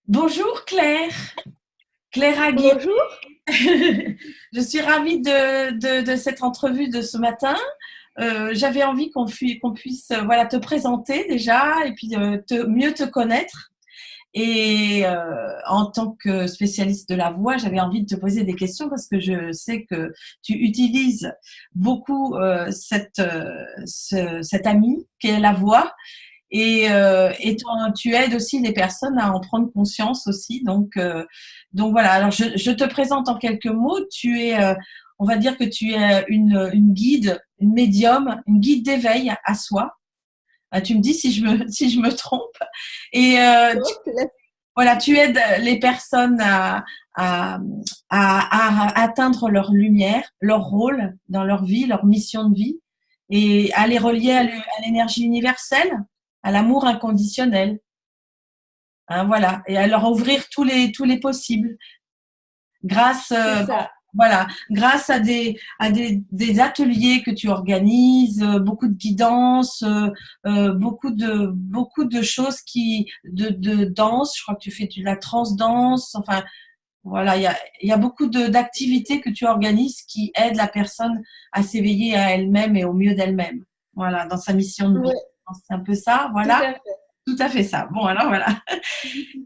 Bonjour Claire, Claire Aguirre. Bonjour. Je suis ravie de cette entrevue de ce matin. J'avais envie qu'on puisse voilà, te présenter déjà et puis mieux te connaître. Et en tant que spécialiste de la voix, j'avais envie de te poser des questions parce que je sais que tu utilises beaucoup cette amie qu'est la voix. Tu aides aussi les personnes à en prendre conscience aussi. Donc voilà. Alors je te présente en quelques mots. On va dire que tu es une guide, une médium, une guide d'éveil à soi. Tu me dis si si je me trompe. Et voilà, tu aides les personnes à, à atteindre leur lumière, leur rôle dans leur vie, leur mission de vie, et à les relier à l'énergie universelle, à l'amour inconditionnel. Hein, voilà, et à leur ouvrir tous les possibles grâce, C'est bon, ça. voilà, grâce à des ateliers que tu organises, beaucoup de guidance, beaucoup de choses de danse. Je crois que tu fais de la trance danse. Enfin, voilà, il y a beaucoup d'activités que tu organises qui aident la personne à s'éveiller à elle-même et au mieux d'elle-même. Voilà, dans sa mission de vie. Ouais, C'est un peu ça, tout voilà. à fait. Tout à fait ça. Bon, alors voilà.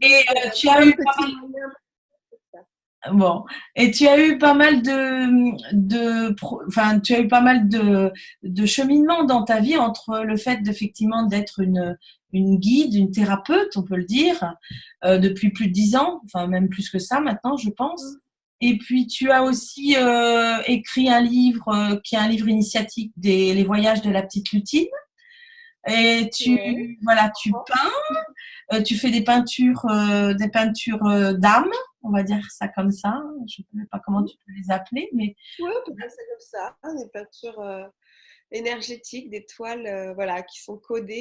Et J'utilise tu as plein eu de petits moyens pour ça. bon, et tu as eu pas mal enfin, tu as eu pas mal de cheminement dans ta vie entre le fait d'effectivement d'être une guide, une thérapeute, on peut le dire, depuis plus de 10 ans, enfin même plus que ça maintenant, je pense. Mm. Et puis tu as aussi écrit un livre qui est un livre initiatique les voyages de la petite Lutine. Et Ouais. voilà, tu peins, tu fais des peintures d'âme, on va dire ça comme ça. Je ne sais pas comment Mm. tu peux les appeler, mais Ouais, on peut dire ça comme ça, hein, des peintures énergétiques, des toiles voilà, qui sont codées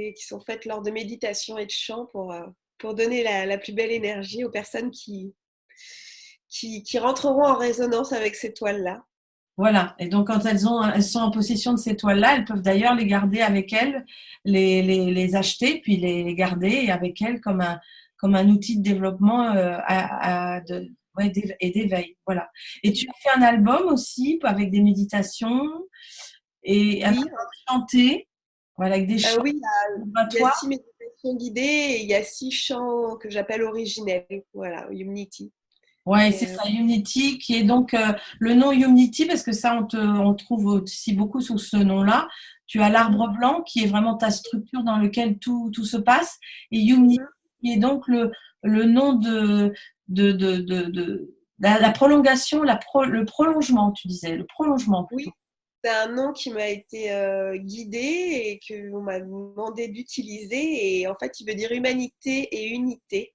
et qui sont faites lors de méditation et de chant pour donner la plus belle énergie aux personnes qui rentreront en résonance avec ces toiles-là. voilà. Et donc quand elles sont en possession de ces toiles-là, elles peuvent d'ailleurs les garder avec elles, les acheter, puis les garder et avec elles comme un outil de développement ouais, et d'éveil. Voilà. Et tu as fait un album aussi avec des méditations et un album Oui, chanté, voilà, avec des chants oui, il y a vibratoires. 6 méditations guidées et il y a 6 chants que j'appelle originels, voilà, Unity. Ouais, c'est Et, ça, Unity, qui est donc le nom Unity, parce que ça, on trouve aussi beaucoup sous ce nom-là. Tu as l'arbre blanc, qui est vraiment ta structure dans lequel tout se passe, et Unity, mhm. qui est donc le nom de la prolongation, le prolongement, tu disais, le prolongement plutôt. Oui, c'est un nom qui m'a été guidé et qu'on m'a demandé d'utiliser. Et en fait, il veut dire humanité et unité.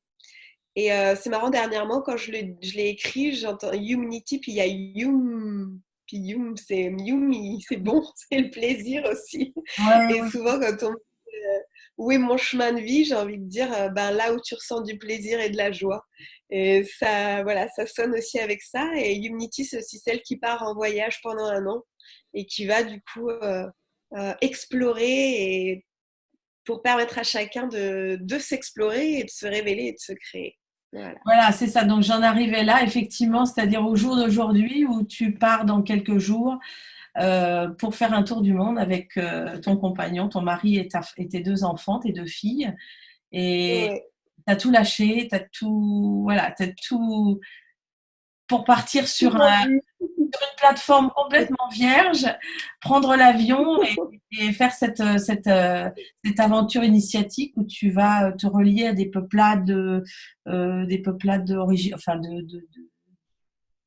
Et c'est marrant, dernièrement, quand je l'ai écrit, j'entends Humanity, puis il y a Yum. Puis Yum, c'est Yumi, c'est bon, c'est le plaisir aussi. Ouais, Et ouais. souvent, quand on me dit où est mon chemin de vie, j'ai envie de dire ben, là où tu ressens du plaisir et de la joie. Et ça, voilà, ça sonne aussi avec ça. Et Unity, c'est aussi celle qui part en voyage pendant un an et qui va du coup explorer et pour permettre à chacun de s'explorer et de se révéler et de se créer. Voilà. Voilà, c'est ça. Donc j'en arrivais là, effectivement, c'est-à-dire au jour d'aujourd'hui où tu pars dans quelques jours pour faire un tour du monde avec ton compagnon, ton mari et tes deux enfants, tes deux filles. Et Ouais. tu as tout lâché, tu as tout, voilà, t'as tout pour partir Tout vendu. sur une plateforme complètement vierge, prendre l'avion et faire cette aventure initiatique où tu vas te relier à des peuplades d'origine, enfin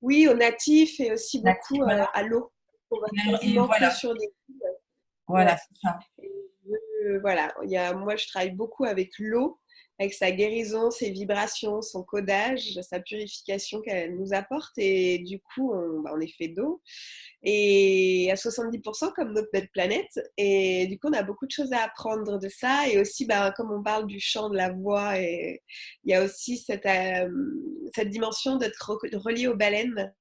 Oui, aux natifs et aussi natifs, beaucoup voilà. à l'eau. On va Et quasiment que voilà, sur des îles. voilà, Ouais. c'est ça. Et voilà, moi je travaille beaucoup avec l'eau, avec sa guérison, ses vibrations, son codage, sa purification qu'elle nous apporte. Et du coup, on est fait d'eau. Et à 70% comme notre belle planète. Et du coup, on a beaucoup de choses à apprendre de ça. Et aussi, bah, comme on parle du chant, de la voix, et il y a aussi cette dimension d'être relié aux baleines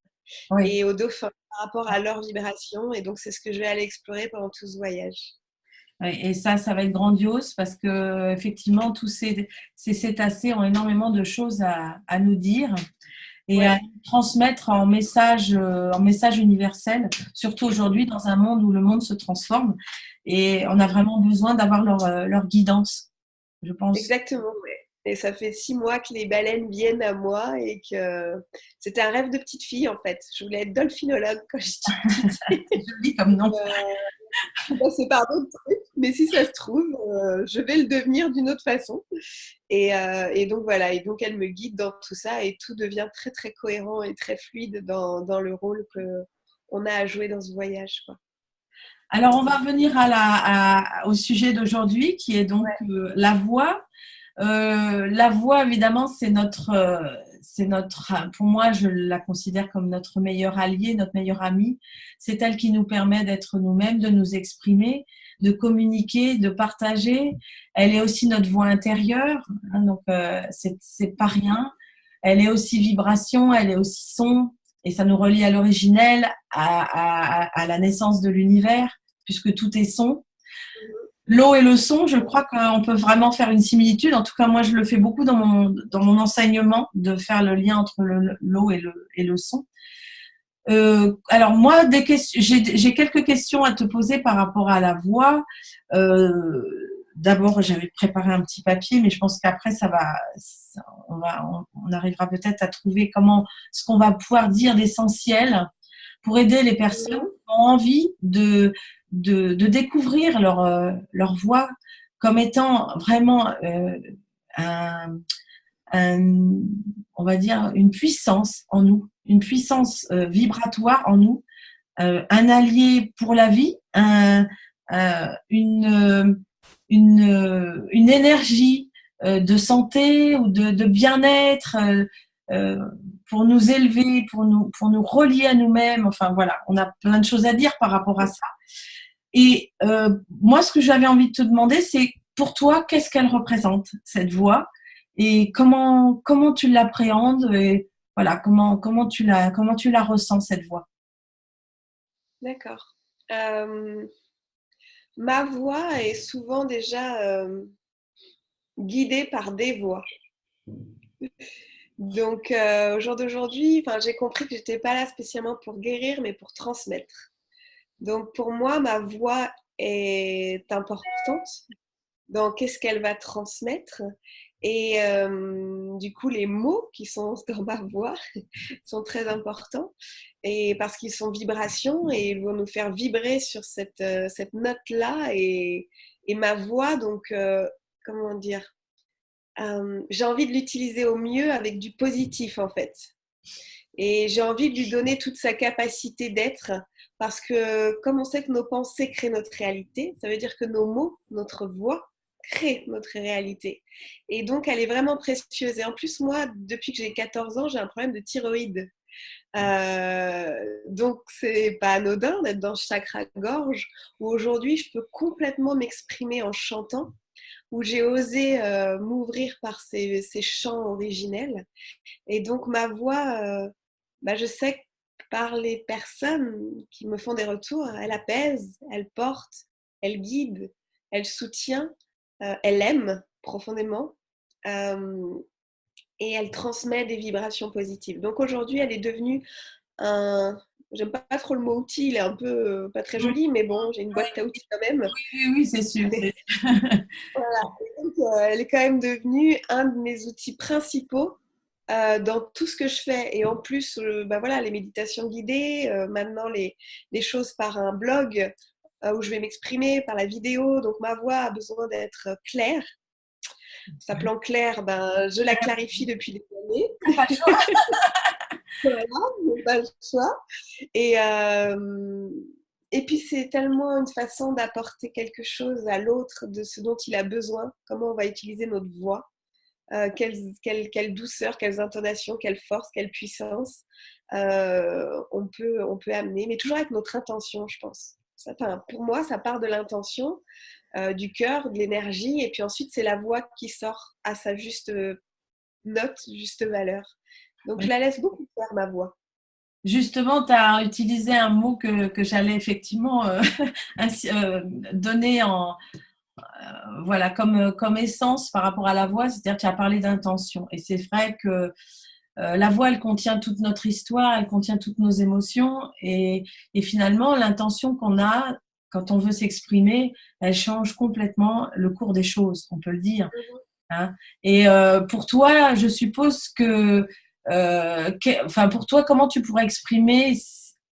Oui. et aux dauphins par rapport à leur vibration. Et donc, c'est ce que je vais aller explorer pendant tout ce voyage. Ouais, et ça va être grandiose parce que effectivement, tous ces cétacés ont énormément de choses à nous dire et à Ouais, transmettre en message universel, surtout aujourd'hui dans un monde où le monde se transforme et on a vraiment besoin d'avoir leur guidance, je pense. exactement. Ouais. Et ça fait 6 mois que les baleines viennent à moi et que c'était un rêve de petite fille en fait. Je voulais être dolphinologue quand j'étais petite. C'est joli comme nom. Je suis passée par d'autres trucs, mais si ça se trouve, je vais le devenir d'une autre façon. Et donc voilà, et donc elle me guide dans tout ça et tout devient très très cohérent et très fluide dans le rôle que on a à jouer dans ce voyage, quoi. Alors, on va revenir au sujet d'aujourd'hui qui est donc la voix. La voix, évidemment, pour moi, je la considère comme notre meilleur allié, notre meilleur ami. C'est elle qui nous permet d'être nous-mêmes, de nous exprimer, de communiquer, de partager. Elle est aussi notre voix intérieure, hein, donc c'est pas rien. Elle est aussi vibration, elle est aussi son, et ça nous relie à l'originel, à la naissance de l'univers, puisque tout est son. L'eau et le son, je crois qu'on peut vraiment faire une similitude. En tout cas, moi, je le fais beaucoup dans mon enseignement, de faire le lien entre l'eau et le son. Alors moi, j'ai quelques questions à te poser par rapport à la voix. Euh, D'abord, j'avais préparé un petit papier, mais je pense qu'après, on arrivera peut-être à trouver ce qu'on va pouvoir dire d'essentiel pour aider les personnes Mhm. qui ont envie de découvrir leur voix comme étant vraiment un, un- on va dire, une puissance en nous, une puissance vibratoire en nous, un allié pour la vie, euh, une, une énergie de santé ou de bien-être euh, pour nous élever, pour nous relier à nous-mêmes. Enfin voilà, on a plein de choses à dire par rapport à ça. Et moi, ce que j'avais envie de te demander, c'est pour toi, qu'est-ce qu'elle représente, cette voix, et comment tu l'appréhendes, et voilà, comment tu la ressens, cette voix. D'accord. Ma voix est souvent déjà guidée par des voix. Donc, au jour d'aujourd'hui, enfin, j'ai compris que j'étais pas là spécialement pour guérir, mais pour transmettre. Donc, pour moi, ma voix est importante dans qu'est-ce qu'elle va transmettre. Et du coup, les mots qui sont dans ma voix sont très importants et parce qu'ils sont vibrations et ils vont nous faire vibrer sur cette note-là. Et ma voix, donc, comment dire, j'ai envie de l'utiliser au mieux avec du positif en fait. Et j'ai envie de lui donner toute sa capacité d'être parce que comme on sait que nos pensées créent notre réalité, ça veut dire que nos mots, notre voix, créent notre réalité. Et donc, elle est vraiment précieuse. Et en plus, moi, depuis que j'ai 14 ans, j'ai un problème de thyroïde. Donc, c'est pas anodin d'être dans ce chakra-gorge où aujourd'hui, je peux complètement m'exprimer en chantant, où j'ai osé m'ouvrir par ces chants originels. Et donc, ma voix, bah, je sais que par les personnes qui me font des retours, elle apaise, elle porte, elle guide, elle soutient, elle aime profondément et elle transmet des vibrations positives. Donc aujourd'hui, elle est devenue un... J'aime pas trop le mot outil, il est un peu pas très Mm. joli, mais bon, j'ai une boîte à outils quand même. Oui, oui, c'est sûr. Voilà. Et donc, elle est quand même devenue un de mes outils principaux dans tout ce que je fais. Et en plus, bah voilà, les méditations guidées, maintenant les choses par un blog où je vais m'exprimer, par la vidéo. Donc ma voix a besoin d'être claire. S'appelant Claire, ben, je la clarifie depuis des années. Pas le choix. Voilà, j'ai pas le choix. Et, et puis c'est tellement une façon d'apporter quelque chose à l'autre de ce dont il a besoin, comment on va utiliser notre voix. Quelle douceur, quelles intonations, quelle force, quelle puissance on peut amener, mais toujours avec notre intention, je pense. Ça, pour moi, ça part de l'intention, du cœur, de l'énergie, et puis ensuite, c'est la voix qui sort à sa juste note, juste valeur. Donc, je Oui. la laisse beaucoup faire, ma voix. Justement, tu as utilisé un mot que j'allais effectivement donner voilà, comme essence par rapport à la voix, c'est-à-dire que tu as parlé d'intention. Et c'est vrai que la voix, elle contient toute notre histoire, elle contient toutes nos émotions. Et finalement, l'intention qu'on a quand on veut s'exprimer, elle change complètement le cours des choses, on peut le dire. Hein. Et pour toi, je suppose enfin pour toi, comment tu pourrais exprimer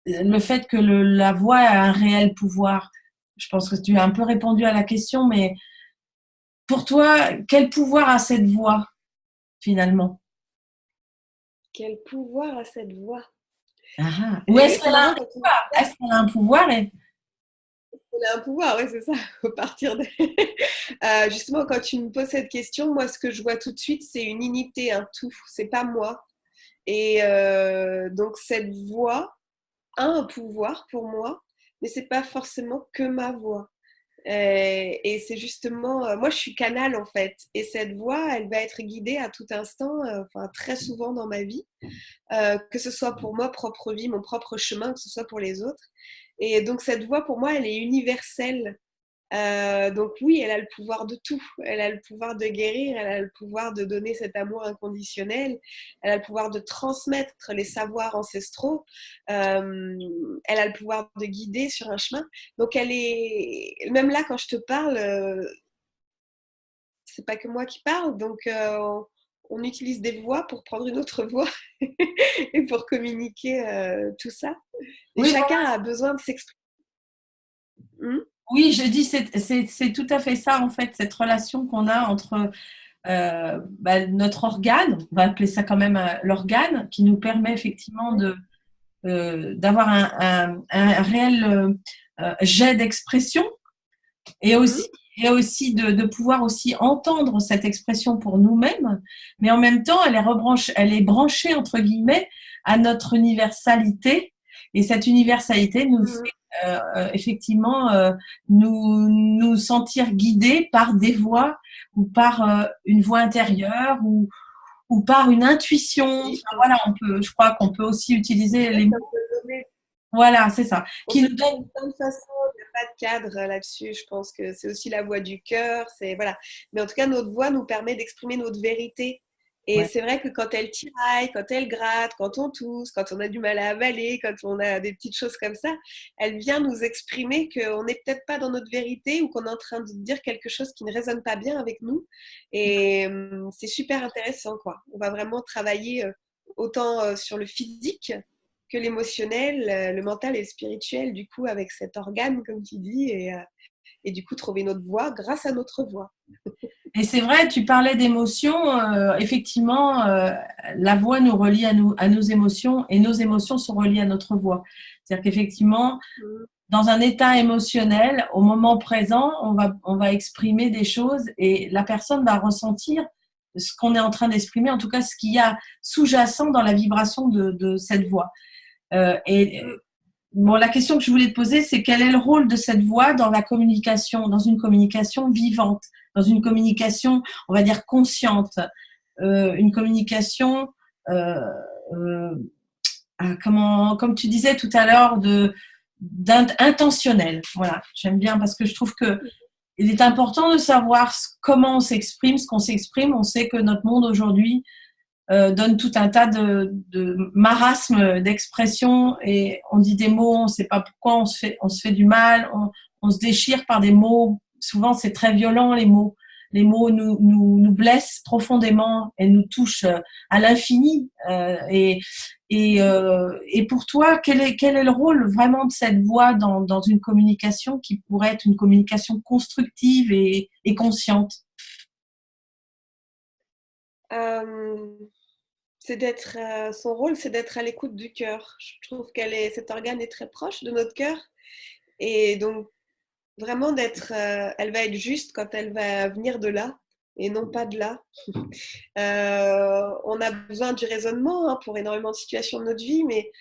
le fait que la voix a un réel pouvoir? Je pense que tu as un peu répondu à la question, mais pour toi, quel pouvoir a cette voix finalement? Quel pouvoir a cette voix? Ou est-ce Et qu'elle c'est a un marrant quand tu me dis pouvoir? Est-ce qu'elle a un pouvoir qu'elle a un pouvoir, ouais, c'est ça, au partir de... justement, quand tu me poses cette question, moi, ce que je vois tout de suite, c'est une unité, un tout, c'est pas moi. Et donc, cette voix a un pouvoir pour moi, mais c'est pas forcément que ma voix. Et c'est justement, moi je suis canal en fait, et cette voix, elle va être guidée à tout instant, enfin très souvent dans ma vie, que ce soit pour ma propre vie, mon propre chemin, que ce soit pour les autres. Et donc cette voix, pour moi, elle est universelle. Donc oui, elle a le pouvoir de tout. Elle a le pouvoir de guérir, elle a le pouvoir de donner cet amour inconditionnel, elle a le pouvoir de transmettre les savoirs ancestraux, elle a le pouvoir de guider sur un chemin. Donc elle est, même là quand je te parle, c'est pas que moi qui parle, donc on utilise des voix pour prendre une autre voix et pour communiquer tout ça. Et Oui, chacun a besoin de s'exprimer. oui, je dis c'est tout à fait ça en fait, cette relation qu'on a entre notre organe, on va appeler ça quand même l'organe, qui nous permet effectivement d'avoir un réel jet d'expression et aussi, de pouvoir aussi entendre cette expression pour nous-mêmes, mais en même temps, elle est branchée, entre guillemets, à notre universalité. Et cette universalité nous fait effectivement nous sentir guidés par des voix ou par une voix intérieure ou par une intuition. Enfin, Oui, voilà, je crois qu'on peut aussi utiliser les ça mots. peut donner. Voilà, c'est ça. On Qui peut nous faire donne. de plein de façons, il n'y a pas de cadre là-dessus. Je pense que c'est aussi la voix du cœur. C'est, voilà. Mais en tout cas, notre voix nous permet d'exprimer notre vérité. Et Ouais. c'est vrai que quand elle tiraille, quand elle gratte, quand on tousse, quand on a du mal à avaler, quand on a des petites choses comme ça, elle vient nous exprimer qu'on n'est peut-être pas dans notre vérité ou qu'on est en train de dire quelque chose qui ne résonne pas bien avec nous. Et c'est super intéressant, quoi. On va vraiment travailler autant sur le physique que l'émotionnel, le mental et le spirituel, du coup, avec cet organe, comme tu dis, et du coup, trouver notre voie grâce à notre voix. Et c'est vrai, tu parlais d'émotions. Effectivement, la voix nous relie à nos émotions et nos émotions sont reliées à notre voix. C'est-à-dire qu'effectivement, dans un état émotionnel, au moment présent, on va exprimer des choses et la personne va ressentir ce qu'on est en train d'exprimer, en tout cas ce qu'il y a sous-jacent dans la vibration de cette voix. Et bon, la question que je voulais te poser, c'est quel est le rôle de cette voix dans la communication, dans une communication vivante, dans une communication, on va dire, consciente, une communication, euh, euh, comme tu disais tout à l'heure, intentionnelle. Voilà, j'aime bien parce que je trouve que il est important de savoir comment on s'exprime, ce qu'on s'exprime. On sait que notre monde aujourd'hui donne tout un tas de marasmes d'expressions et on dit des mots, on ne sait pas pourquoi, on se fait du mal, on se déchire par des mots. Souvent, c'est très violent, les mots. Les mots nous blessent profondément et nous touchent à l'infini. Et pour toi, quel est le rôle vraiment de cette voix dans une communication qui pourrait être une communication constructive et consciente? Euh, c'est d'être, son rôle, c'est d'être à l'écoute du cœur. Je trouve cet organe est très proche de notre cœur. Et donc, vraiment d'être, elle va être juste quand elle va venir de là et non pas de là. On a besoin du raisonnement pour énormément de situations de notre vie, mais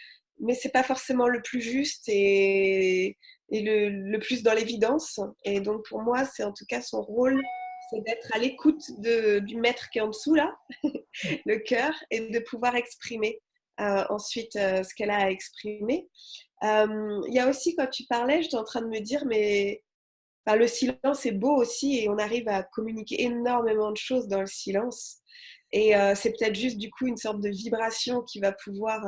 c'est pas forcément le plus juste et le plus dans l'évidence. Et donc pour moi, c'est en tout cas son rôle, c'est d'être à l'écoute du maître qui est en dessous là, le cœur, et de pouvoir exprimer. ensuite ce qu'elle a à exprimer. Il y a aussi, quand tu parlais, j'étais en train de me dire, mais enfin, le silence est beau aussi et on arrive à communiquer énormément de choses dans le silence. Et c'est peut-être juste du coup une sorte de vibration qui va pouvoir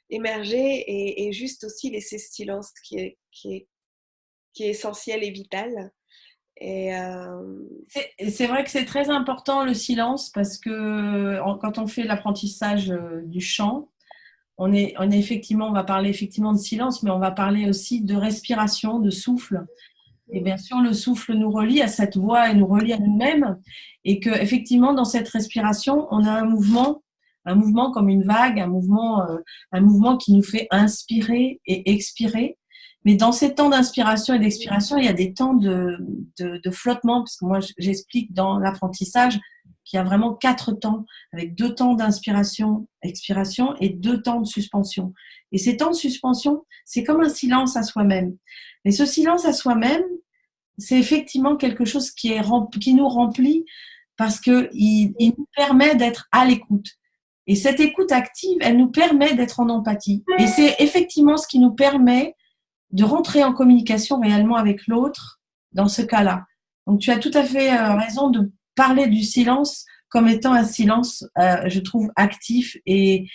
émerger et juste aussi laisser ce silence qui est essentiel et vital. Et C'est vrai que c'est très important le silence parce que quand on fait l'apprentissage du chant, on est effectivement, on va parler effectivement de silence, mais on va parler aussi de respiration, de souffle. Et bien sûr, le souffle nous relie à cette voix et nous relie à nous-mêmes. Et que effectivement, dans cette respiration, on a un mouvement comme une vague, un mouvement qui nous fait inspirer et expirer. Mais dans ces temps d'inspiration et d'expiration, il y a des temps de flottement, parce que moi, j'explique dans l'apprentissage qu'il y a vraiment 4 temps, avec 2 temps d'inspiration, expiration et 2 temps de suspension. Et ces temps de suspension, c'est comme un silence à soi-même. Mais ce silence à soi-même, c'est effectivement quelque chose qui nous remplit parce qu'il nous permet d'être à l'écoute. Et cette écoute active, elle nous permet d'être en empathie. Et c'est effectivement ce qui nous permet de rentrer en communication réellement avec l'autre dans ce cas-là. Donc tu as tout à fait raison de parler du silence comme étant un silence, je trouve, actif et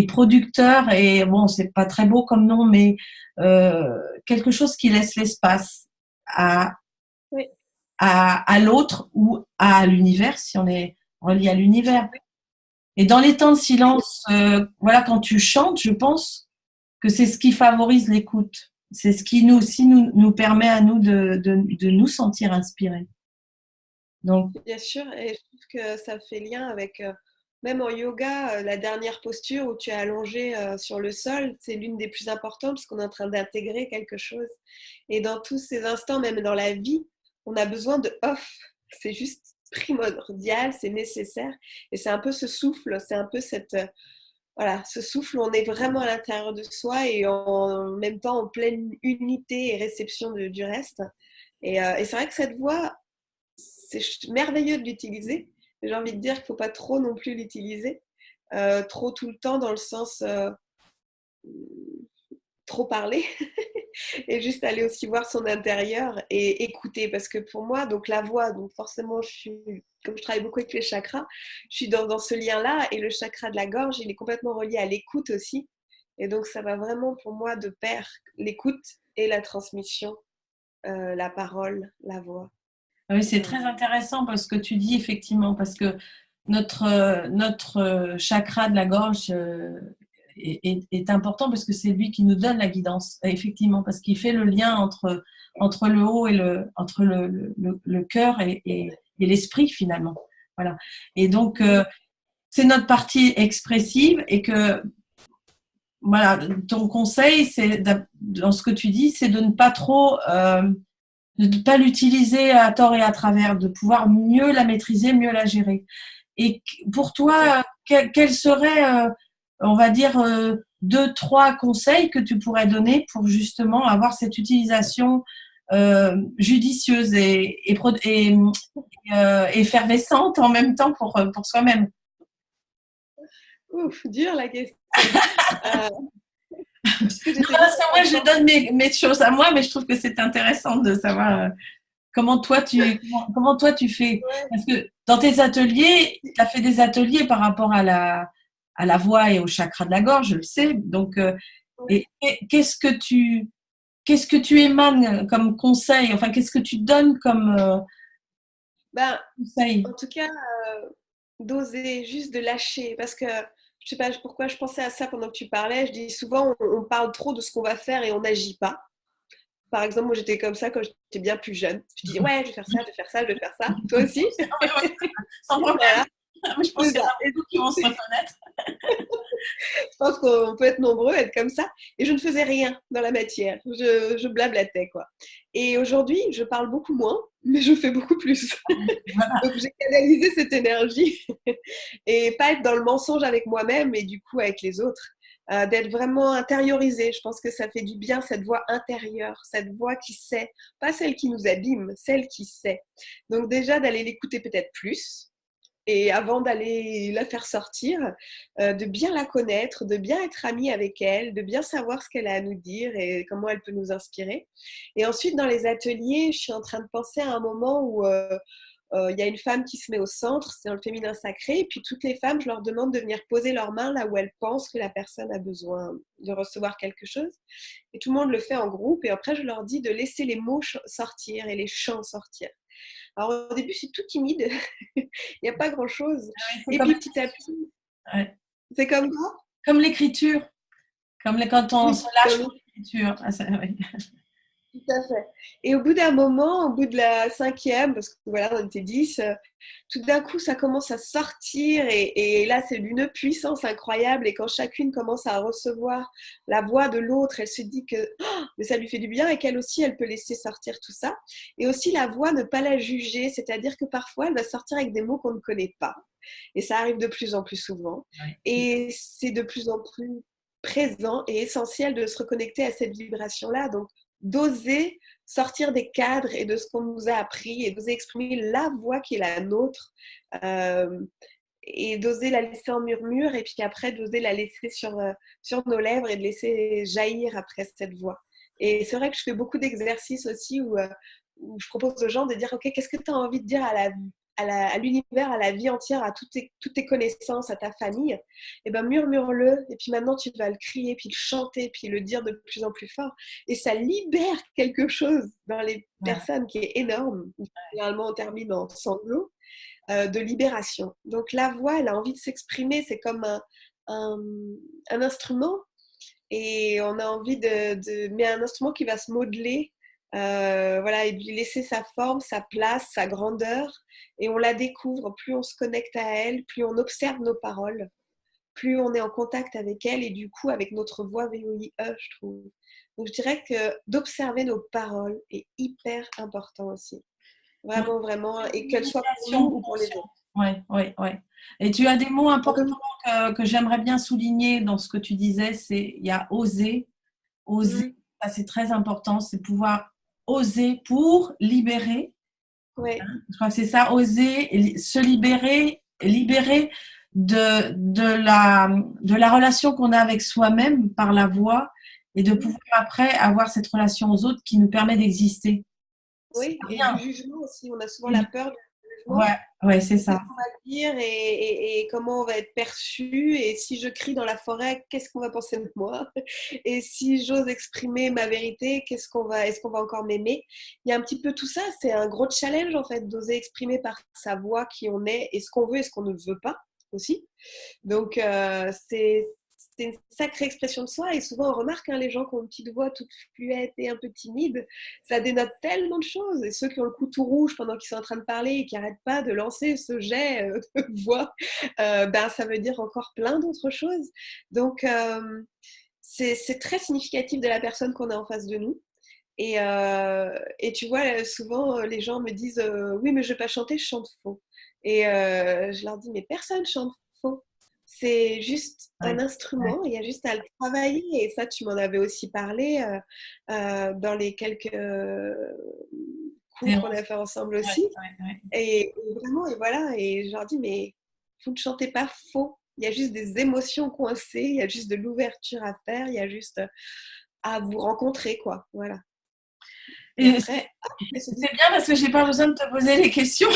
producteur. Et bon, c'est pas très beau comme nom, mais quelque chose qui laisse l'espace à oui, à l'autre ou à l'univers, si on est relié à l'univers. Et dans les temps de silence, voilà, quand tu chantes, je pense que c'est ce qui favorise l'écoute. C'est ce qui nous aussi nous permet à nous de nous sentir inspirés. Donc, bien sûr, et je trouve que ça fait lien avec, même en yoga, la dernière posture où tu es allongé sur le sol, c'est l'une des plus importantes parce qu'on est en train d'intégrer quelque chose. Et dans tous ces instants, même dans la vie, on a besoin de off. C'est juste primordial, c'est nécessaire. Et c'est un peu ce souffle, c'est un peu voilà, ce souffle où on est vraiment à l'intérieur de soi et en même temps en pleine unité et réception du reste. Et c'est vrai que cette voix, c'est merveilleux de l'utiliser. J'ai envie de dire qu'il ne faut pas trop non plus l'utiliser, trop tout le temps dans le sens trop parler et juste aller aussi voir son intérieur et écouter parce que pour moi donc la voix donc forcément comme je travaille beaucoup avec les chakras, je suis dans ce lien-là et le chakra de la gorge il est complètement relié à l'écoute aussi et donc ça va vraiment pour moi de pair l'écoute et la transmission, la parole, la voix. oui, c'est très intéressant parce que tu dis effectivement, parce que notre chakra de la gorge est important parce que c'est lui qui nous donne la guidance, effectivement, parce qu'il fait le lien entre le haut et entre le cœur et l'esprit finalement. Voilà. Et donc, c'est notre partie expressive et que, voilà, ton conseil, c'est, dans ce que tu dis, c'est de ne pas trop de ne pas l'utiliser à tort et à travers, de pouvoir mieux la maîtriser, mieux la gérer. Et pour toi, quels seraient, on va dire, 2, 3 conseils que tu pourrais donner pour justement avoir cette utilisation judicieuse effervescente en même temps pour soi-même? Ouf, dur la question. Parce que Non, j'étais parce que moi, je donne mes choses à moi, mais je trouve que c'est intéressant de savoir comment toi tu fais. Parce que dans tes ateliers, tu as fait des ateliers par rapport à la voix et au chakra de la gorge, je le sais. Donc, qu'est-ce que tu émanes comme conseil? Enfin, qu'est-ce que tu donnes comme ben, conseil? en tout cas, d'oser, juste de lâcher. Parce que je sais pas pourquoi je pensais à ça pendant que tu parlais. Je dis souvent, on parle trop de ce qu'on va faire et on n'agit pas. Par exemple, moi j'étais comme ça quand j'étais bien plus jeune. Je disais, ouais, je vais faire ça, je vais faire ça, je vais faire ça. Toi aussi? Sans problème. Voilà, Je pense c'est qu'il y en ça. a beaucoup qui vont se reconnaître. Je pense qu'on peut être nombreux à être comme ça. Et je ne faisais rien dans la matière. Je blablatais, quoi. Et aujourd'hui, je parle beaucoup moins, mais je fais beaucoup plus. Voilà. Donc j'ai canalisé cette énergie et pas être dans le mensonge avec moi-même et du coup avec les autres. D'être vraiment intériorisé. Je pense que ça fait du bien, cette voix intérieure, cette voix qui sait, pas celle qui nous abîme, celle qui sait. Donc déjà d'aller l'écouter peut-être plus, Et avant d'aller la faire sortir, de bien la connaître, de bien être amie avec elle, de bien savoir ce qu'elle a à nous dire et comment elle peut nous inspirer. Et ensuite, dans les ateliers, je suis en train de penser à un moment où il y a une femme qui se met au centre, c'est dans le féminin sacré, et puis toutes les femmes, je leur demande de venir poser leurs mains là où elles pensent que la personne a besoin de recevoir quelque chose. Et tout le monde le fait en groupe, et après je leur dis de laisser les mots sortir et les chants sortir. Alors au début, je suis tout timide, il n'y a pas grand-chose. C'est Et comme, puis petit à petit, ouais. c'est comme quoi? Comme l'écriture, quand on se Oui, lâche comme pour l'écriture. Ah, oui. tout à fait. Et au bout d'un moment, au bout de la cinquième, parce que voilà, on était 10, tout d'un coup, ça commence à sortir et là, c'est d'une puissance incroyable. Et quand chacune commence à recevoir la voix de l'autre, elle se dit que mais ça lui fait du bien et qu'elle aussi, elle peut laisser sortir tout ça. Et aussi la voix, ne pas la juger, c'est-à-dire que parfois, elle va sortir avec des mots qu'on ne connaît pas. Et ça arrive de plus en plus souvent. Ouais. Et c'est de plus en plus présent et essentiel de se reconnecter à cette vibration-là. Donc, d'oser sortir des cadres et de ce qu'on nous a appris et d'oser exprimer la voix qui est la nôtre euh, et d'oser la laisser en murmure et puis après d'oser la laisser sur nos lèvres et de laisser jaillir après cette voix. Et c'est vrai que je fais beaucoup d'exercices aussi où je propose aux gens de dire, OK, qu'est-ce que tu as envie de dire à l'univers, à la vie entière, à toutes tes connaissances, à ta famille, et ben murmure-le, et puis maintenant tu vas le crier, puis le chanter, puis le dire de plus en plus fort, et ça libère quelque chose dans les Ouais. personnes qui est énorme. Généralement on termine en sanglots, de libération. Donc la voix, elle a envie de s'exprimer, c'est comme un, un instrument, et on a envie mais un instrument qui va se modeler, voilà, et de lui laisser sa forme, sa place, sa grandeur, et on la découvre. Plus on se connecte à elle, plus on observe nos paroles, plus on est en contact avec elle, et du coup avec notre voix VOIE, je trouve. Donc je dirais que d'observer nos paroles est hyper important aussi. Ouais. Vraiment, vraiment, et qu'elles soient pour nous Méditation ou pour les consciente. autres. Ouais, ouais, ouais. Et tu as des mots Donc, importants que j'aimerais bien souligner dans ce que tu disais, il y a oser, oser, ça c'est très important, c'est pouvoir oser pour libérer. ouais, Je crois que c'est ça, oser, se libérer, libérer de la relation qu'on a avec soi-même par la voix et de pouvoir après avoir cette relation aux autres qui nous permet d'exister. C'est oui, pas et du rien. jugement aussi. On a souvent la peur du jugement. Ouais, ouais, c'est Qu'est-ce ça. qu'on va dire et comment on va être perçu? Et si je crie dans la forêt, qu'est-ce qu'on va penser de moi? Et si j'ose exprimer ma vérité, est-ce qu'on va encore m'aimer? Il y a un petit peu tout ça. C'est un gros challenge en fait, d'oser exprimer par sa voix qui on est et ce qu'on veut et ce qu'on ne veut pas aussi. Donc, c'est une sacrée expression de soi. Et souvent, on remarque les gens qui ont une petite voix toute fluette et un peu timide, ça dénote tellement de choses. Et ceux qui ont le cou tout rouge pendant qu'ils sont en train de parler et qui n'arrêtent pas de lancer ce jet de voix, ben, ça veut dire encore plein d'autres choses. Donc, c'est très significatif de la personne qu'on a en face de nous. Et tu vois, souvent, les gens me disent oui, mais je ne vais pas chanter, je chante faux. Et je leur dis, mais personne chante faux. C'est juste un Ouais, ouais, instrument, il y a juste à le travailler. Et ça, tu m'en avais aussi parlé dans les quelques cours qu'on a fait ensemble ouais, aussi. ouais, ouais. Et vraiment, et voilà, et je leur dis, mais vous ne chantez pas faux. Il y a juste des émotions coincées, il y a juste de l'ouverture à faire, il y a juste à vous rencontrer, quoi. Voilà. Et Et après, c'est bien parce que j'ai pas besoin de te poser les questions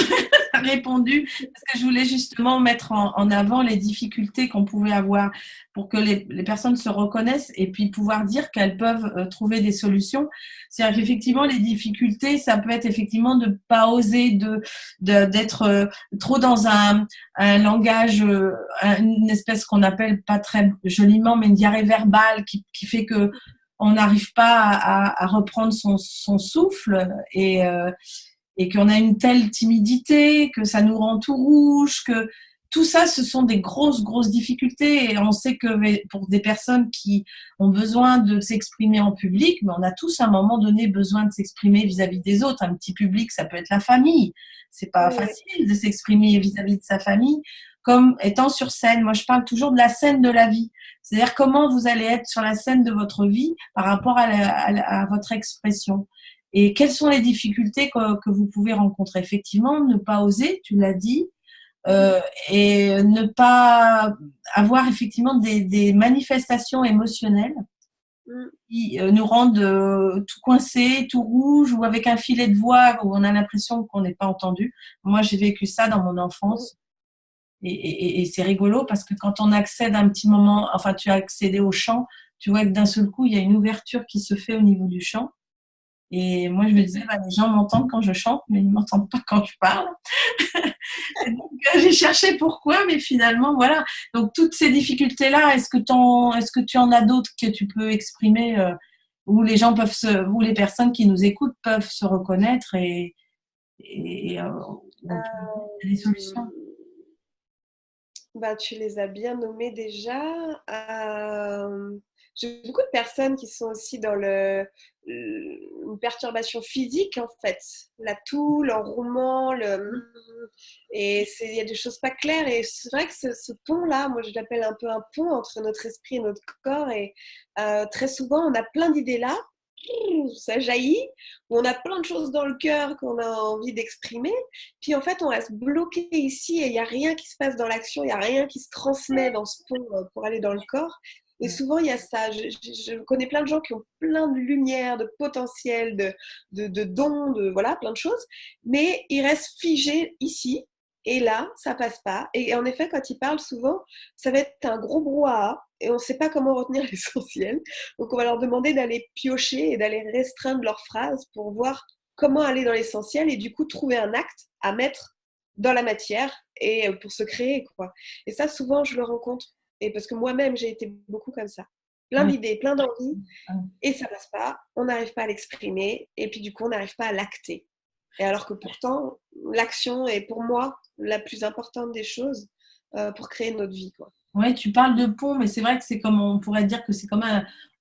répondues, parce que je voulais justement mettre en avant les difficultés qu'on pouvait avoir pour que les personnes se reconnaissent et puis pouvoir dire qu'elles peuvent trouver des solutions. C'est-à-dire qu'effectivement, les difficultés, ça peut être effectivement de pas oser, d'être trop dans un langage, une espèce qu'on appelle pas très joliment, mais une diarrhée verbale qui fait que on n'arrive pas à reprendre son souffle et qu'on a une telle timidité, que ça nous rend tout rouge, que tout ça, ce sont des grosses, grosses difficultés. Et on sait que pour des personnes qui ont besoin de s'exprimer en public, mais on a tous à un moment donné besoin de s'exprimer vis-à-vis des autres. Un petit public, ça peut être la famille. C'est pas ouais, facile de s'exprimer vis-à-vis de sa famille, comme étant sur scène. Moi, je parle toujours de la scène de la vie. C'est-à-dire comment vous allez être sur la scène de votre vie par rapport à votre expression. Et quelles sont les difficultés que vous pouvez rencontrer? Effectivement, ne pas oser, tu l'as dit, euh, et ne pas avoir effectivement des manifestations émotionnelles Mm. qui nous rendent tout coincés, tout rouge ou avec un filet de voix où on a l'impression qu'on n'est pas entendu. Moi, j'ai vécu ça dans mon enfance. Et c'est rigolo parce que quand on accède un petit moment, enfin, tu as accédé au chant, tu vois que d'un seul coup, il y a une ouverture qui se fait au niveau du chant. Et moi, je me disais, bah, les gens m'entendent quand je chante, mais ils ne m'entendent pas quand je parle. Et donc, j'ai cherché pourquoi, mais finalement, voilà. Donc, toutes ces difficultés-là, est-ce que tu en as d'autres que tu peux exprimer où les gens peuvent où les personnes qui nous écoutent peuvent se reconnaître où tu as des solutions? Bah, tu les as bien nommés déjà. J'ai beaucoup de personnes qui sont aussi dans une perturbation physique, en fait. La toux, l'enrouement, il y a des choses pas claires. Et c'est vrai que ce pont-là, moi je l'appelle un peu un pont entre notre esprit et notre corps. Et très souvent, on a plein d'idées là, ça jaillit, où on a plein de choses dans le cœur qu'on a envie d'exprimer. Puis en fait, on reste bloqué ici et il n'y a rien qui se passe dans l'action, il n'y a rien qui se transmet dans ce pont pour aller dans le corps. Et souvent, il y a ça. Je connais plein de gens qui ont plein de lumière, de potentiel, de dons, voilà, plein de choses. Mais ils restent figés ici. Et là, ça passe pas. Et en effet, quand ils parlent souvent, ça va être un gros brouhaha et on ne sait pas comment retenir l'essentiel. Donc, on va leur demander d'aller piocher et d'aller restreindre leurs phrases pour voir comment aller dans l'essentiel et du coup trouver un acte à mettre dans la matière et pour se créer, quoi. Et ça, souvent, je le rencontre. Et parce que moi-même, j'ai été beaucoup comme ça. Plein Oui. d'idées, plein d'envies, et ça passe pas. On n'arrive pas à l'exprimer, et puis du coup, on n'arrive pas à l'acter. Et alors que pourtant, l'action est pour moi la plus importante des choses pour créer notre vie, quoi. Ouais, tu parles de pont, mais c'est vrai que c'est comme on pourrait dire que c'est comme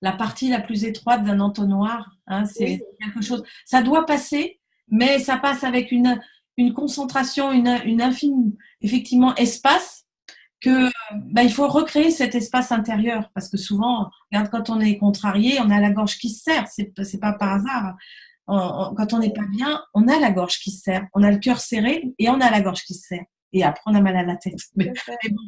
la partie la plus étroite d'un entonnoir. Hein, Oui, c'est quelque chose. Ça doit passer, mais ça passe avec une concentration, une infime, effectivement, espace que bah, il faut recréer cet espace intérieur parce que souvent, regarde, quand on est contrarié, on a la gorge qui se serre. C'est pas par hasard. Quand on n'est pas bien, on a la gorge qui se serre, on a le cœur serré et on a la gorge qui se serre. Et après, on a mal à la tête. Mais bon,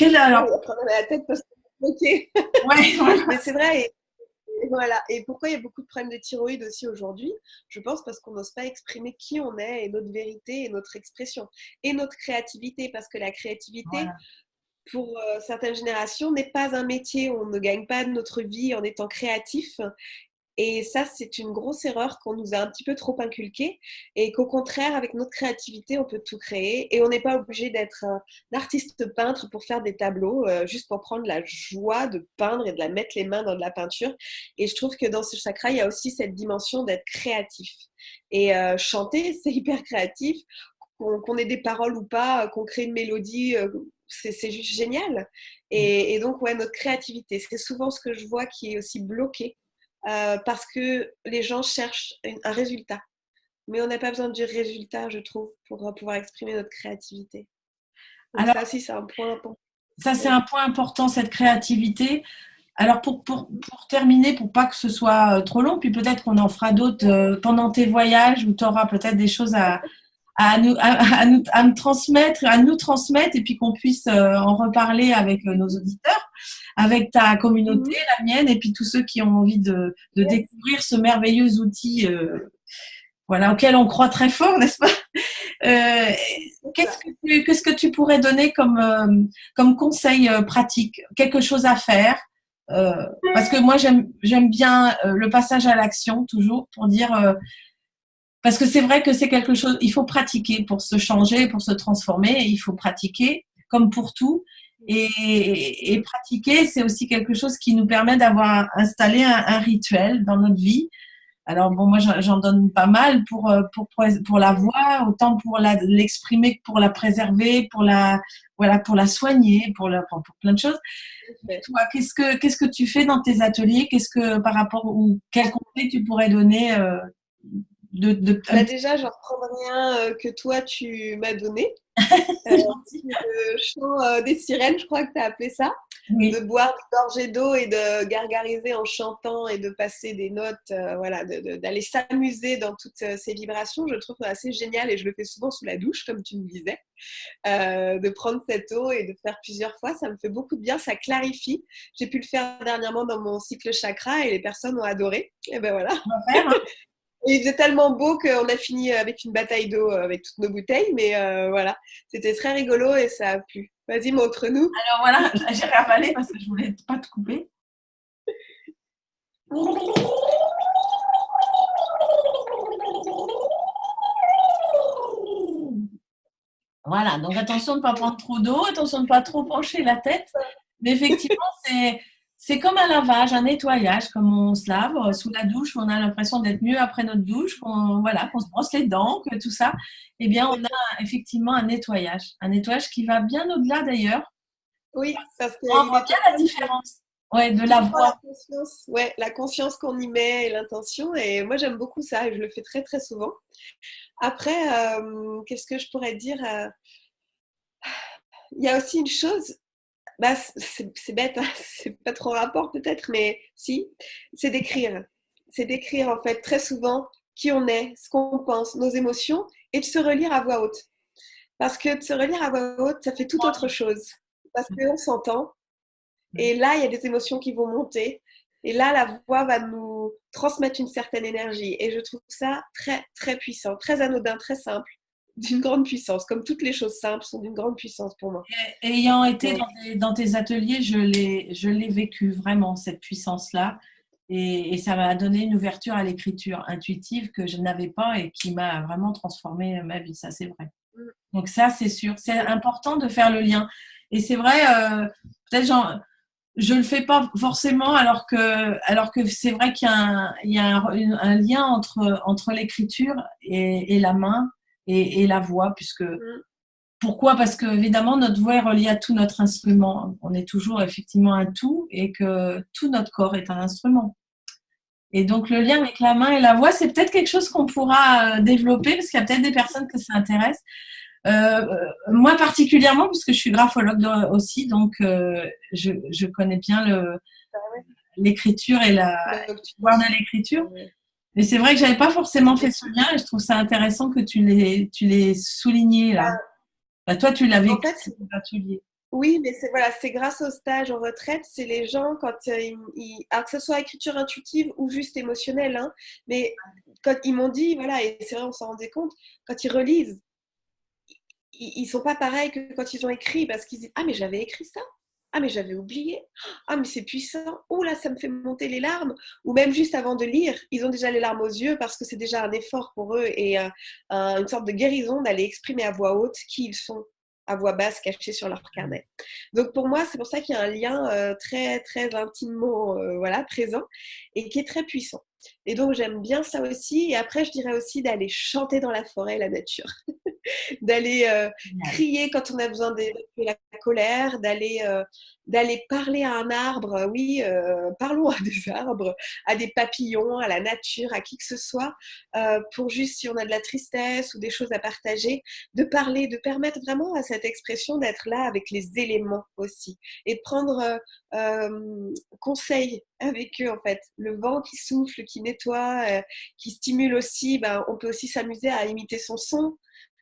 oui, alors, après on a la tête parce qu'on est bloqué. ouais, Mais voilà. c'est vrai, et voilà. Et pourquoi il y a beaucoup de problèmes de thyroïde aussi aujourd'hui? Je pense parce qu'on n'ose pas exprimer qui on est et notre vérité et notre expression et notre créativité. Parce que la créativité, Voilà. pour certaines générations, n'est pas un métier. On ne gagne pas notre vie en étant créatif. Et ça, c'est une grosse erreur qu'on nous a un petit peu trop inculquée et qu'au contraire, avec notre créativité, on peut tout créer et on n'est pas obligé d'être un artiste peintre pour faire des tableaux, juste pour prendre la joie de peindre et de la mettre les mains dans de la peinture. Et je trouve que dans ce chakra, il y a aussi cette dimension d'être créatif. Et chanter, c'est hyper créatif. Qu'on ait des paroles ou pas, qu'on crée une mélodie, c'est juste génial. Et donc, ouais, notre créativité, c'est souvent ce que je vois qui est aussi bloqué parce que les gens cherchent un résultat. Mais on n'a pas besoin du résultat, je trouve, pour pouvoir exprimer notre créativité. Donc Alors, ça aussi, c'est un point important. ça, c'est un point important, cette créativité. Alors, pour terminer, pour pas que ce soit trop long, puis peut-être qu'on en fera d'autres pendant tes voyages où tu auras peut-être des choses à me transmettre, à nous transmettre, et puis qu'on puisse en reparler avec nos auditeurs, avec ta communauté, Mhm. la mienne, et puis tous ceux qui ont envie de Yes. découvrir ce merveilleux outil voilà, auquel on croit très fort, n'est-ce pas? Euh, qu'est-ce que tu pourrais donner comme conseil pratique? Quelque chose à faire? Parce que moi, j'aime bien le passage à l'action, toujours, pour dire, parce que c'est vrai que c'est quelque chose, il faut pratiquer pour se changer, pour se transformer, il faut pratiquer, comme pour tout. Et pratiquer, c'est aussi quelque chose qui nous permet d'avoir installé un rituel dans notre vie. Alors bon, moi j'en donne pas mal pour la voix, autant pour l'exprimer que pour la préserver, voilà, pour la soigner, pour plein de choses. Toi, qu'est-ce que tu fais dans tes ateliers? Qu'est-ce que par rapport ou quel conseil tu pourrais donner Bah déjà, j'en reprendrai un que toi, tu m'as donné. c'est gentil. Le chant des sirènes, je crois que tu as appelé ça. Oui. de boire des gorgées d'eau et de gargariser en chantant et de passer des notes, voilà, d'aller s'amuser dans toutes ces vibrations, je trouve assez génial et je le fais souvent sous la douche, comme tu me disais. De prendre cette eau et de faire plusieurs fois, ça me fait beaucoup de bien, ça clarifie. J'ai pu le faire dernièrement dans mon cycle chakra et les personnes ont adoré. Et ben voilà. On va faire, hein. Et il faisait tellement beau qu'on a fini avec une bataille d'eau avec toutes nos bouteilles, mais voilà, c'était très rigolo et ça a plu. Vas-y, montre-nous. Alors voilà, j'ai ravalé parce que je voulais pas te couper. Voilà, donc attention de ne pas prendre trop d'eau, attention de ne pas trop pencher la tête. Mais effectivement, c'est comme un lavage, un nettoyage, comme on se lave sous la douche, on a l'impression d'être mieux après notre douche, qu'on se brosse les dents, que tout ça. Eh bien, on a effectivement un nettoyage qui va bien au-delà d'ailleurs. Oui, parce qu'il On voit est bien la différence, ouais, de la toujours la voix. conscience, ouais, la conscience qu'on y met et l'intention. Et moi, j'aime beaucoup ça et je le fais très, très souvent. Après, qu'est-ce que je pourrais dire Il y a aussi une chose, bah, c'est bête, hein, c'est pas trop rapport peut-être, mais si, c'est d'écrire. C'est d'écrire en fait très souvent qui on est, ce qu'on pense, nos émotions, et de se relire à voix haute. Parce que de se relire à voix haute, ça fait tout autre chose. Parce qu'on s'entend, et là, il y a des émotions qui vont monter, et là, la voix va nous transmettre une certaine énergie. Et je trouve ça très, très puissant, très anodin, très simple, d'une grande puissance, comme toutes les choses simples sont d'une grande puissance pour moi. Ayant été Donc, dans tes ateliers, je l'ai vécu vraiment, cette puissance-là. Et ça m'a donné une ouverture à l'écriture intuitive que je n'avais pas et qui m'a vraiment transformé ma vie, ça c'est vrai. Donc ça, c'est sûr. C'est important de faire le lien. Et c'est vrai, peut-être je le fais pas forcément alors que c'est vrai qu'il y a un lien entre l'écriture et la main et la voix, puisque pourquoi? Parce que évidemment notre voix est reliée à tout notre instrument. On est toujours effectivement un tout et que tout notre corps est un instrument. Et donc le lien avec la main et la voix, c'est peut-être quelque chose qu'on pourra développer parce qu'il y a peut-être des personnes que ça intéresse. Moi particulièrement, puisque je suis graphologue aussi, donc je connais bien l'écriture et la donc, pouvoir de l'écriture. Mais c'est vrai que j'avais pas forcément fait ce lien et je trouve ça intéressant que tu l'aies souligné là. Bah, toi, tu l'as en vécu, fait, c'est ton atelier. oui, mais c'est voilà, c'est grâce au stage en retraite, c'est les gens quand alors que ce soit écriture intuitive ou juste émotionnelle, hein, mais quand ils m'ont dit, voilà, et c'est vrai, on s'en rendait compte, quand ils relisent, ils sont pas pareils que quand ils ont écrit parce qu'ils disent, ah mais j'avais écrit ça, ah mais j'avais oublié, ah mais c'est puissant, oh là ça me fait monter les larmes, ou même juste avant de lire, ils ont déjà les larmes aux yeux parce que c'est déjà un effort pour eux et une sorte de guérison d'aller exprimer à voix haute qui ils sont à voix basse cachée sur leur carnet. Donc pour moi, c'est pour ça qu'il y a un lien très très intimement voilà, présent et qui est très puissant. Et donc j'aime bien ça aussi. Et après, je dirais aussi d'aller chanter dans la forêt, la nature, d'aller crier quand on a besoin d'évacuer la colère, d'aller parler à un arbre. Oui, parlons à des arbres, à des papillons, à la nature, à qui que ce soit, pour juste si on a de la tristesse ou des choses à partager, de parler, de permettre vraiment à cette expression d'être là avec les éléments aussi et de prendre conseil avec eux en fait. Le vent qui souffle, qui nettoie, qui stimule aussi, ben, on peut aussi s'amuser à imiter son son.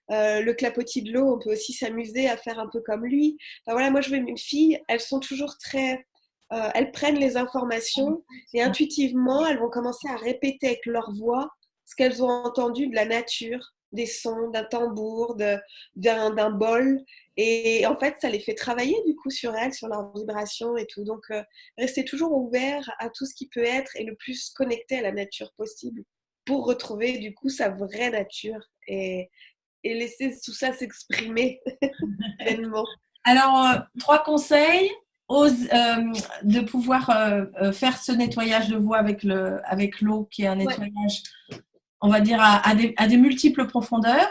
Le clapotis de l'eau, on peut aussi s'amuser à faire un peu comme lui. Enfin, voilà, moi je veux mes filles, elles sont toujours très... elles prennent les informations et intuitivement, elles vont commencer à répéter avec leur voix ce qu'elles ont entendu de la nature, des sons, d'un tambour, d'un bol. Et en fait, ça les fait travailler du coup sur elles, sur leurs vibrations et tout. Donc, rester toujours ouvert à tout ce qui peut être et le plus connecté à la nature possible pour retrouver du coup sa vraie nature et laisser tout ça s'exprimer pleinement. Alors, trois conseils. De pouvoir faire ce nettoyage de voix avec l'eau, qui est un Ouais. nettoyage, on va dire, à des multiples profondeurs.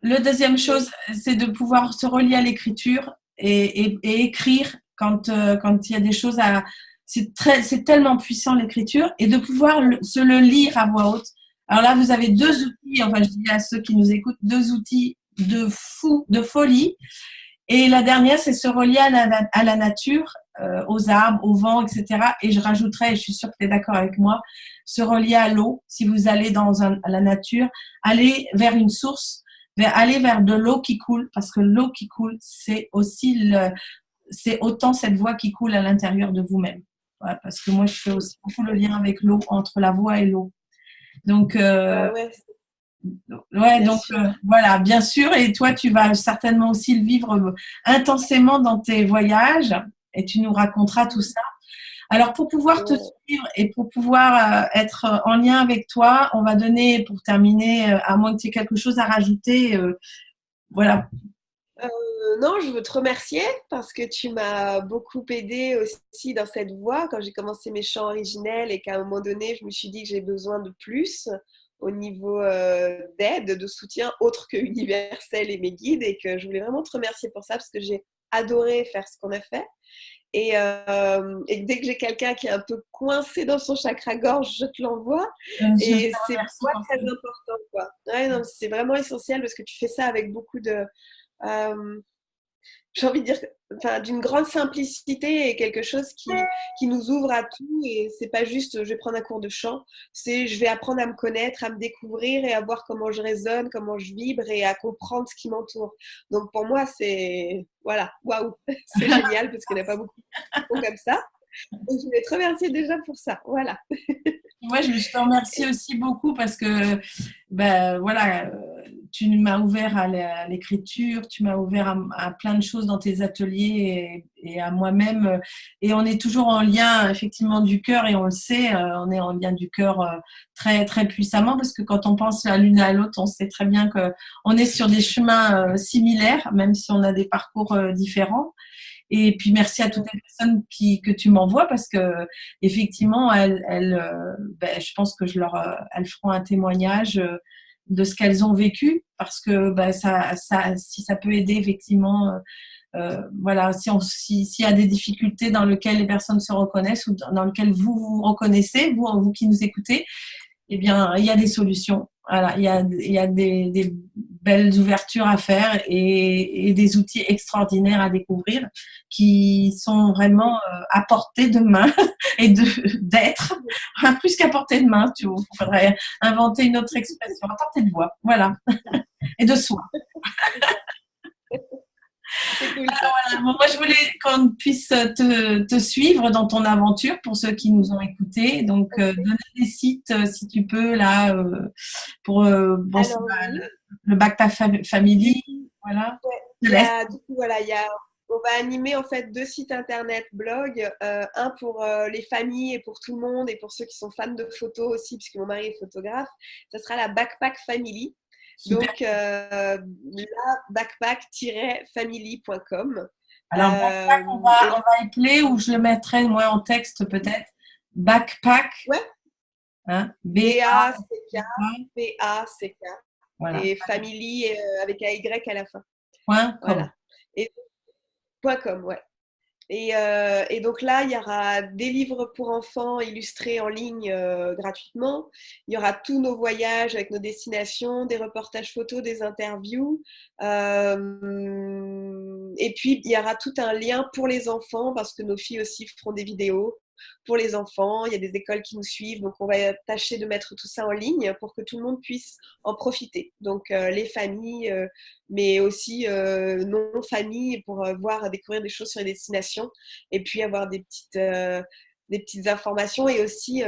Le deuxième chose, c'est de pouvoir se relier à l'écriture et écrire quand il y a des choses à... C'est tellement puissant l'écriture et de pouvoir se le lire à voix haute. Alors là, vous avez deux outils, enfin je dis à ceux qui nous écoutent, deux outils de folie. Et la dernière, c'est se relier à la nature, aux arbres, au vent, etc. Et je rajouterais, et je suis sûre que tu es d'accord avec moi, se relier à l'eau. Si vous allez à la nature, allez vers une source, aller vers de l'eau qui coule, parce que l'eau qui coule, c'est aussi c'est autant cette voie qui coule à l'intérieur de vous-même. Ouais, parce que moi, je fais aussi beaucoup le lien avec l'eau, entre la voie et l'eau. Donc, Ouais, ouais, bien donc sûr. voilà, bien sûr. Et toi, tu vas certainement aussi le vivre intensément dans tes voyages et tu nous raconteras tout ça. Alors, pour pouvoir te Ouais. suivre et pour pouvoir être en lien avec toi, on va donner, pour terminer, à moins que tu aies quelque chose à rajouter, voilà. Non, je veux te remercier parce que tu m'as beaucoup aidé aussi dans cette voie quand j'ai commencé mes chants originels et qu'à un moment donné, je me suis dit que j'ai besoin de plus au niveau d'aide, de soutien autre que universel et mes guides et que je voulais vraiment te remercier pour ça parce que j'ai adoré faire ce qu'on a fait. Et dès que j'ai quelqu'un qui est un peu coincé dans son chakra-gorge, je te l'envoie. Je te Et c'est pour remercie moi pour très ça. important, quoi. Ouais, non, c'est vraiment essentiel parce que tu fais ça avec beaucoup de, euh, j'ai envie de dire, enfin, d'une grande simplicité et quelque chose qui nous ouvre à tout. Et c'est pas juste, je vais prendre un cours de chant, c'est je vais apprendre à me connaître, à me découvrir et à voir comment je résonne, comment je vibre et à comprendre ce qui m'entoure. Donc pour moi, c'est, voilà, waouh, c'est génial parce qu'il n'y en a pas beaucoup qui font comme ça. Donc je voulais te remercier déjà pour ça. Voilà. Ouais, je te remercie aussi beaucoup parce que ben, voilà, tu m'as ouvert à l'écriture, tu m'as ouvert à plein de choses dans tes ateliers et à moi-même. Et on est toujours en lien effectivement du cœur et on le sait, on est en lien du cœur très, très puissamment parce que quand on pense à l'une à l'autre, on sait très bien qu'on est sur des chemins similaires, même si on a des parcours différents. Et puis merci à toutes les personnes que tu m'envoies parce que effectivement, ben, je pense que elles feront un témoignage de ce qu'elles ont vécu parce que ben, si ça peut aider effectivement, voilà, s'il y a des difficultés dans lesquelles les personnes se reconnaissent ou dans lesquelles vous vous reconnaissez, vous qui nous écoutez, eh bien, il y a des solutions. Voilà, il y a des belles ouvertures à faire et des outils extraordinaires à découvrir qui sont vraiment à portée de main et d'être, plus qu'à portée de main. Il faudrait inventer une autre expression, à portée de voix, voilà, et de soi. C'est cool ça. Bon, moi, je voulais qu'on puisse te suivre dans ton aventure pour ceux qui nous ont écoutés. Donc, donner des sites, si tu peux, là, pour bon, Alors oui, le Backpack du Family. coup, Voilà. ouais, Je te laisse. du coup, voilà, on va animer en fait 2 sites internet blog, un pour les familles et pour tout le monde et pour ceux qui sont fans de photos aussi, puisque mon mari est photographe. Ça sera la Backpack Family. Super. Donc, la backpack-family.com. Alors, Backpack, Et on va appeler ou je le mettrai, moi, en texte peut-être. Backpack, ouais, hein, B-A-C-K, B-A-C-K. voilà, Et family avec un Y à la fin. .com. Voilà. Et .com, ouais. Et donc là, il y aura des livres pour enfants illustrés en ligne gratuitement. Il y aura tous nos voyages avec nos destinations, des reportages photos, des interviews. Et puis, il y aura tout un lien pour les enfants parce que nos filles aussi feront des vidéos pour les enfants. Il y a des écoles qui nous suivent. Donc, on va tâcher de mettre tout ça en ligne pour que tout le monde puisse en profiter. Donc, les familles, mais aussi non-familles pour voir, découvrir des choses sur les destinations et puis avoir des petites informations. Et aussi,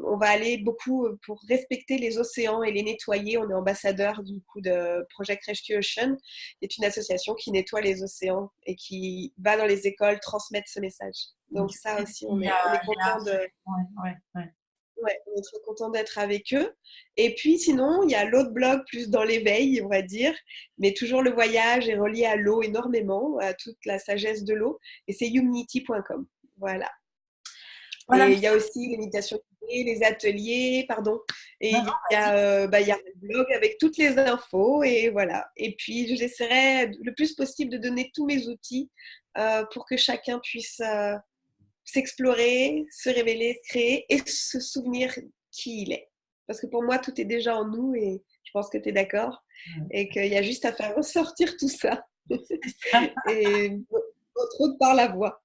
on va aller beaucoup pour respecter les océans et les nettoyer. On est ambassadeur du coup de Project Rescue Ocean, qui est une association qui nettoie les océans et qui va dans les écoles transmettre ce message. Donc ça aussi, on est content de... Ouais. Ouais, on est très content d'être avec eux. Et puis sinon, il y a l'autre blog plus dans l'éveil, on va dire, mais toujours le voyage est relié à l'eau énormément, à toute la sagesse de l'eau, et c'est humanity.com. Voilà. Voilà. Et il y a aussi les méditations, les ateliers, pardon. Et Non, non, il y a le blog avec toutes les infos, et voilà. Et puis j'essaierai le plus possible de donner tous mes outils pour que chacun puisse s'explorer, se révéler, se créer et se souvenir qui il est. Parce que pour moi, tout est déjà en nous et je pense que tu es d'accord et qu'il y a juste à faire ressortir tout ça. C'est ça. Et entre autres par la voix.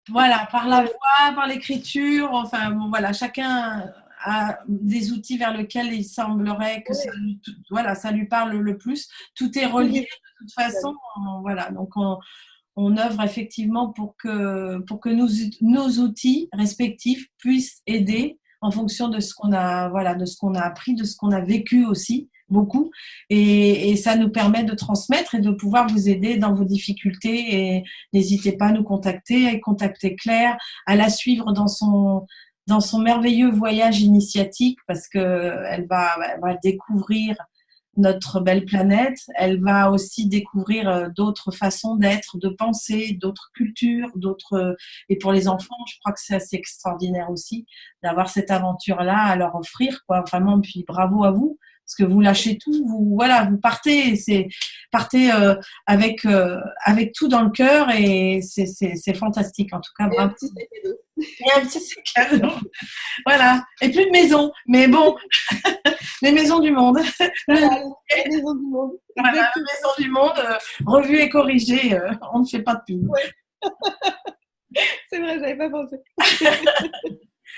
Voilà, par la Ouais, voix, par l'écriture, enfin bon, voilà, chacun a des outils vers lesquels il semblerait que ouais, voilà, ça lui parle le plus. Tout est tous relié les de toute façon. même. Voilà, donc on œuvre effectivement pour que nos outils respectifs puissent aider en fonction de ce qu'on a, voilà, de ce qu'on a appris, de ce qu'on a vécu aussi beaucoup, et ça nous permet de transmettre et de pouvoir vous aider dans vos difficultés. Et n'hésitez pas à nous contacter, à contacter Claire, à la suivre dans son merveilleux voyage initiatique, parce que elle va découvrir notre belle planète. Elle va aussi découvrir d'autres façons d'être, de penser, d'autres cultures, d'autres. Et pour les enfants, je crois que c'est assez extraordinaire aussi d'avoir cette aventure-là à leur offrir, quoi. Vraiment, puis bravo à vous. Parce que vous lâchez tout, vous voilà, vous partez, partez avec tout dans le cœur, et c'est fantastique. En tout cas, Et un bravo. petit sac à dos. Et un petit sac à dos. Voilà. Et plus de maison, mais bon, les maisons du monde. Voilà, la maison du monde. Voilà, la Exactement. maison du monde, revue et corrigée, on ne fait pas de pub. Ouais, c'est vrai, j'avais pas pensé.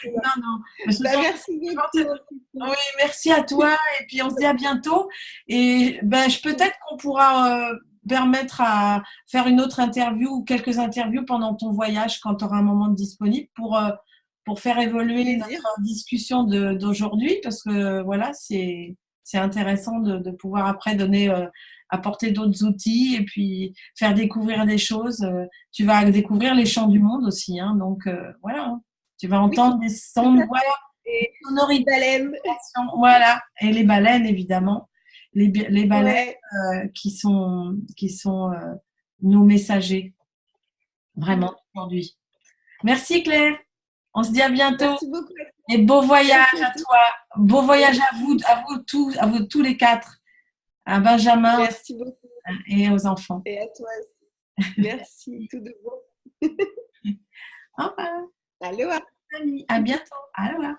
Non, non. Mais ce Bah, sont merci beaucoup. Oui, merci à toi, et puis on se dit à bientôt. Et ben, peut-être qu'on pourra permettre à faire une autre interview ou quelques interviews pendant ton voyage quand tu auras un moment disponible pour faire évoluer Plaisir. notre discussion d'aujourd'hui, parce que voilà, c'est intéressant de pouvoir après donner, apporter d'autres outils et puis faire découvrir des choses. Tu vas découvrir les chants du monde aussi, hein, donc voilà, hein. Tu vas Oui, entendre des tout sons, à voilà, fait. Et sonorités. baleine. Voilà, et les baleines, évidemment. Les baleines Ouais. qui sont nos messagers, vraiment, aujourd'hui. Merci Claire, on se dit à bientôt, Merci beaucoup. et beau Merci voyage à aussi. toi, beau voyage Et à vous tous les quatre, à Benjamin merci beaucoup. et aux enfants. Et à toi aussi. Merci. Tout de bon. Au revoir, Aloha. amis, à bientôt. Au revoir.